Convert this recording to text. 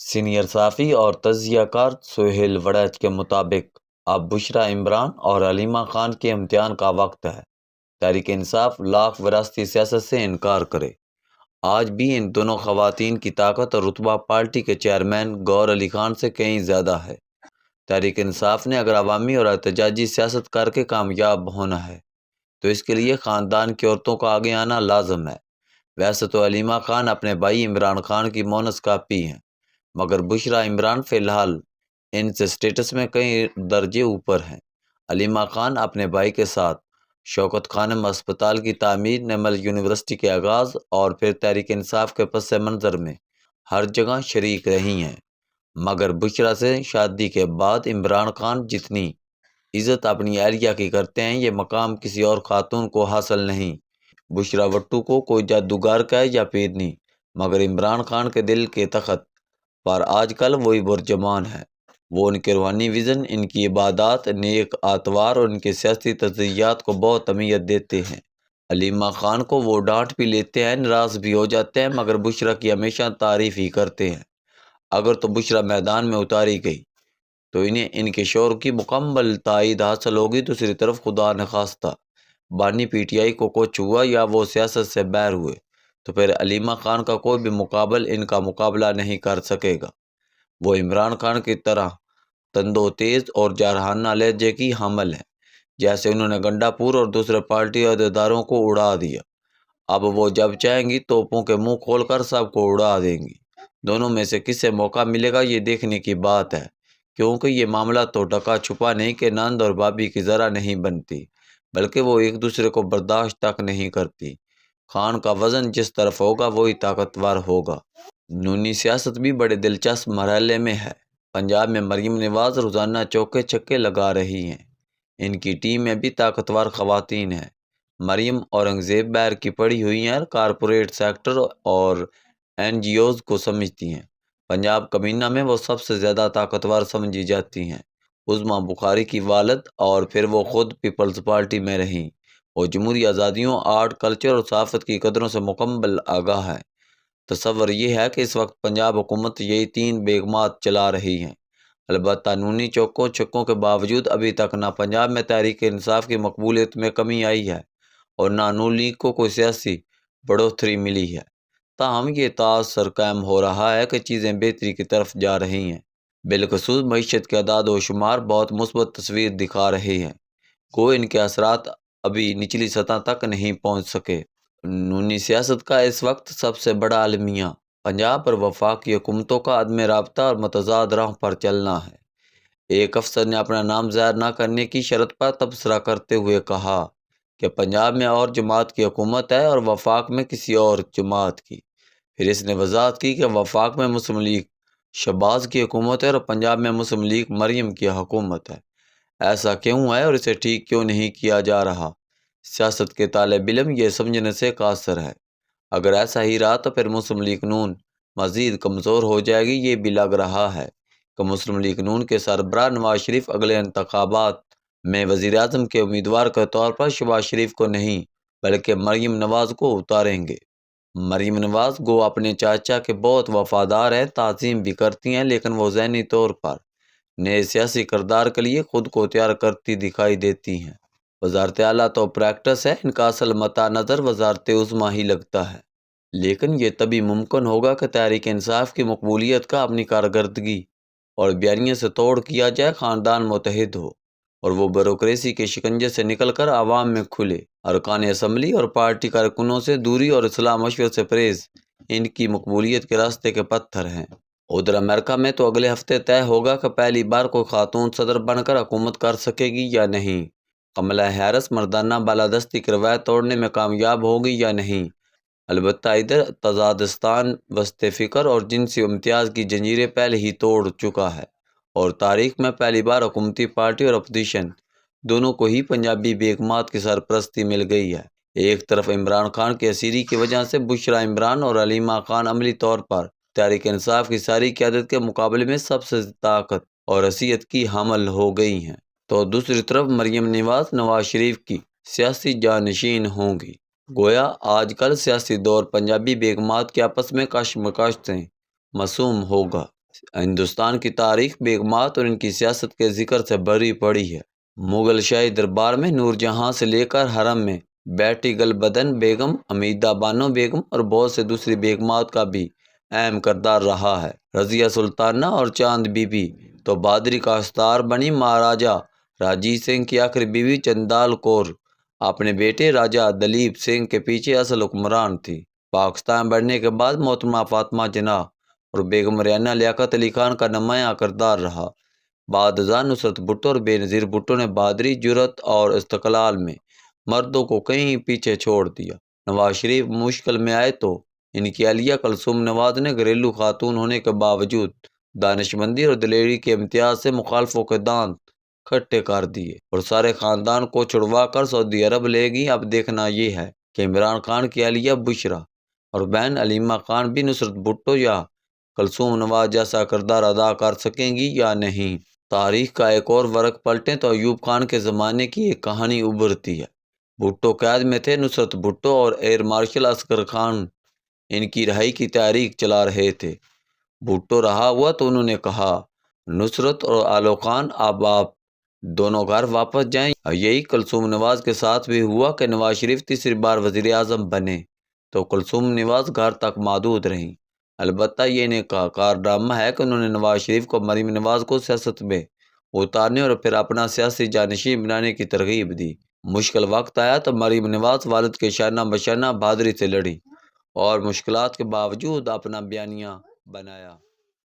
Senior صحافی اور تجزیہ کار سہیل وڑیچ کے مطابق اب بشریٰ عمران اور علیمہ خان کے امتحان کا وقت ہے۔ تحریک انصاف لاکھ وراثتی سیاست سے انکار کرے۔ آج بھی ان دونوں خواتین کی طاقت اور رتبہ پارٹی کے چیئرمین گور علی خان سے کہیں زیادہ ہے۔ تحریک انصاف نے اگر عوامی اور احتجاجی سیاست کر کے کامیاب ہونا ہے تو اس کے لیے خاندان کی عورتوں کو آگے آنا لازم ہے۔ ویسے تو علیمہ خان اپنے بھائی عمران خان کی مونس کاپی ہیں، مگر بشریٰ عمران فی الحال ان سے سٹیٹس میں کئی درجے اوپر ہیں۔ علیمہ خان اپنے بھائی کے ساتھ شوکت خانم اسپتال کی تعمیر، نمل یونیورسٹی کے آغاز اور پھر تحریک انصاف کے پس منظر میں ہر جگہ شریک رہی ہیں، مگر بشریٰ سے شادی کے بعد عمران خان جتنی عزت اپنی اہلیہ کی کرتے ہیں یہ مقام کسی اور خاتون کو حاصل نہیں۔ بشریٰ بھٹو کو کوئی جادوگر کہے یا پیرنی، مگر عمران خان کے دل کے تخت پر آج کل وہی برجمان ہے۔ وہ ان کے روحانی ویژن، ان کی عبادات، نیک اطوار اور ان کے سیاسی تجزیات کو بہت اہمیت دیتے ہیں۔ علیمہ خان کو وہ ڈانٹ بھی لیتے ہیں، ناراض بھی ہو جاتے ہیں، مگر بشریٰ کی ہمیشہ تعریف ہی کرتے ہیں۔ اگر تو بشریٰ میدان میں اتاری گئی تو انہیں ان کے شور کی مکمل تائید حاصل ہوگی۔ دوسری طرف خدا نخواستہ بانی پی ٹی آئی کو کچھ ہوا یا وہ سیاست سے باہر ہوئے تو پھر علیمہ خان کا کوئی بھی مقابل ان کا مقابلہ نہیں کر سکے گا۔ وہ عمران خان کی طرح تندو تیز اور جارحانہ لہجے کی حامل ہیں، جیسے انہوں نے گنڈا پور اور دوسرے پارٹی عہدیداروں کو اڑا دیا، اب وہ جب چاہیں گی توپوں کے منہ کھول کر سب کو اڑا دیں گی۔ دونوں میں سے کسے موقع ملے گا یہ دیکھنے کی بات ہے، کیونکہ یہ معاملہ تو ڈھکا چھپا نہیں کہ نند اور بھابھی کی ذرا نہیں بنتی، بلکہ وہ ایک دوسرے کو برداشت تک نہیں کرتی۔ خان کا وزن جس طرف ہوگا وہی طاقتور ہوگا۔ نونی سیاست بھی بڑے دلچسپ مرحلے میں ہے۔ پنجاب میں مریم نواز روزانہ چوکے چھکے لگا رہی ہیں۔ ان کی ٹیم میں بھی طاقتور خواتین ہیں۔ مریم اورنگزیب بہر کی پڑھی ہوئی ہیں، کارپوریٹ سیکٹر اور این جی اوز کو سمجھتی ہیں۔ پنجاب کابینہ میں وہ سب سے زیادہ طاقتور سمجھی جاتی ہیں۔ عظمیٰ بخاری کی والد اور پھر وہ خود پیپلز پارٹی میں رہیں۔ وہ جمہوری آزادیوں، آرٹ، کلچر اور صحافت کی قدروں سے مکمل آگاہ ہے۔ تصور یہ ہے کہ اس وقت پنجاب حکومت یہی تین بیگمات چلا رہی ہیں۔ البتہ نونی چوکوں چھکوں کے باوجود ابھی تک نہ پنجاب میں تحریک انصاف کی مقبولیت میں کمی آئی ہے اور نہ نون لیگ کو کوئی سیاسی بڑھوتری ملی ہے۔ تاہم یہ تاثر قائم ہو رہا ہے کہ چیزیں بہتری کی طرف جا رہی ہیں۔ بالخصوص معیشت کے اعداد و شمار بہت مثبت تصویر دکھا رہے ہیں، گو ان کے اثرات ابھی نچلی سطح تک نہیں پہنچ سکے۔ نونی سیاست کا اس وقت سب سے بڑا المیہ پنجاب اور وفاقی حکومتوں کا عدم رابطہ اور متضاد راہ پر چلنا ہے۔ ایک افسر نے اپنا نام ظاہر نہ کرنے کی شرط پر تبصرہ کرتے ہوئے کہا کہ پنجاب میں اور جماعت کی حکومت ہے اور وفاق میں کسی اور جماعت کی۔ پھر اس نے وضاحت کی کہ وفاق میں مسلم لیگ شہباز کی حکومت ہے اور پنجاب میں مسلم لیگ مریم کی حکومت ہے۔ ایسا کیوں ہے اور اسے ٹھیک کیوں نہیں کیا جا رہا؟ سیاست کے طالب علم یہ سمجھنے سے قاصر ہے۔ اگر ایسا ہی رہا تو پھر مسلم لیگ نون مزید کمزور ہو جائے گی۔ یہ بھی لگ رہا ہے کہ مسلم لیگ نون کے سربراہ نواز شریف اگلے انتخابات میں وزیر اعظم کے امیدوار کے طور پر شہباز شریف کو نہیں بلکہ مریم نواز کو اتاریں گے۔ مریم نواز گو اپنے چاچا کے بہت وفادار ہیں، تعظیم بھی کرتی ہیں، لیکن وہ ذہنی طور پر نئے سیاسی کردار کے لیے خود کو تیار کرتی دکھائی دیتی ہیں۔ وزارت اعلیٰ تو پریکٹس ہے، ان کا اصل مطع نظر وزارت عظمیٰ ہی لگتا ہے، لیکن یہ تبھی ممکن ہوگا کہ تحریک انصاف کی مقبولیت کا اپنی کارکردگی اور بیانیے سے توڑ کیا جائے، خاندان متحد ہو اور وہ بیوروکریسی کے شکنجے سے نکل کر عوام میں کھلے۔ ارکان اسمبلی اور پارٹی کارکنوں سے دوری اور اصلاح مشورے سے پرہیز ان کی مقبولیت کے راستے کے پتھر ہیں۔ ادھر امریکہ میں تو اگلے ہفتے طے ہوگا کہ پہلی بار کوئی خاتون صدر بن کر حکومت کر سکے گی یا نہیں۔ کملا ہیرس مردانہ بالادستی کی روایت توڑنے میں کامیاب ہوگی یا نہیں؟ البتہ ادھر تضادستان وسط فکر اور جنسی امتیاز کی جنجیریں پہلے ہی توڑ چکا ہے اور تاریخ میں پہلی بار حکومتی پارٹی اور اپوزیشن دونوں کو ہی پنجابی بیگمات کی سرپرستی مل گئی ہے۔ ایک طرف عمران خان کی اسیری کی وجہ سے بشریٰ عمران اور علیمہ خان عملی طور پر تحریک انصاف کی ساری قیادت کے مقابلے میں سب سے طاقت اور حیثیت کی حامل ہو گئی ہیں، تو دوسری طرف مریم نواز نواز شریف کی سیاسی جانشین ہوں گی۔ گویا آج کل سیاسی دور پنجابی بیگمات کے آپس میں کشمکش سے معصوم ہوگا۔ ہندوستان کی تاریخ بیگمات اور ان کی سیاست کے ذکر سے بھری پڑی ہے۔ مغل شاہی دربار میں نور جہاں سے لے کر حرم میں بیٹی گل بدن بیگم، حمیدہ بانو بیگم اور بہت سے دوسری بیگمات کا بھی اہم کردار رہا ہے۔ رضیہ سلطانہ اور چاند بی بی تو بہادری کا استار بنی۔ مہاراجہ راجیت سنگھ کی آخری بیوی چندال کور اپنے بیٹے راجہ دلیپ سنگھ کے پیچھے اصل حکمران تھی۔ پاکستان بڑھنے کے بعد محترمہ فاطمہ جناح اور بیگم ریانہ لیاقت علی خان کا نمایاں کردار رہا۔ بعد ازاں نصرت بھٹو اور بے نظیر بھٹو نے بہادری، جرأت اور استقلال میں مردوں کو کہیں پیچھے چھوڑ دیا۔ نواز شریف مشکل میں آئے تو ان کی اہلیہ کلثوم نواز نے گھریلو خاتون ہونے کے باوجود دانشمندی اور دلیری کے امتیاز سے مخالفوں کے دانت کھٹے کر دیے اور سارے خاندان کو چھڑوا کر سعودی عرب لے گئی۔ اب دیکھنا یہ ہے کہ عمران خان کی اہلیہ بشرا اور بہن علیمہ خان بھی نصرت بھٹو یا کلثوم نواز جیسا کردار ادا کر سکیں گی یا نہیں۔ تاریخ کا ایک اور ورق پلٹیں تو ایوب خان کے زمانے کی ایک کہانی ابھرتی ہے۔ بھٹو قید میں تھے۔ نصرت بھٹو اور ایئر مارشل اصغر خان ان کی رہائی کی تحریک چلا رہے تھے۔ بھٹو رہا ہوا تو انہوں نے کہا، نصرت اور آلو خان اب آپ دونوں گھر واپس جائیں۔ یہی کلثوم نواز کے ساتھ بھی ہوا کہ نواز شریف تیسری بار وزیر اعظم بنے تو کلثوم نواز گھر تک محدود رہیں۔ البتہ یہ ناکار ڈرامہ ہے کہ انہوں نے نواز شریف کو مریم نواز کو سیاست میں اتارنے اور پھر اپنا سیاسی جانشین بنانے کی ترغیب دی۔ مشکل وقت آیا تو مریم نواز والد کے شانہ بشانہ بہادری سے لڑی اور مشکلات کے باوجود اپنا بیانیہ بنایا۔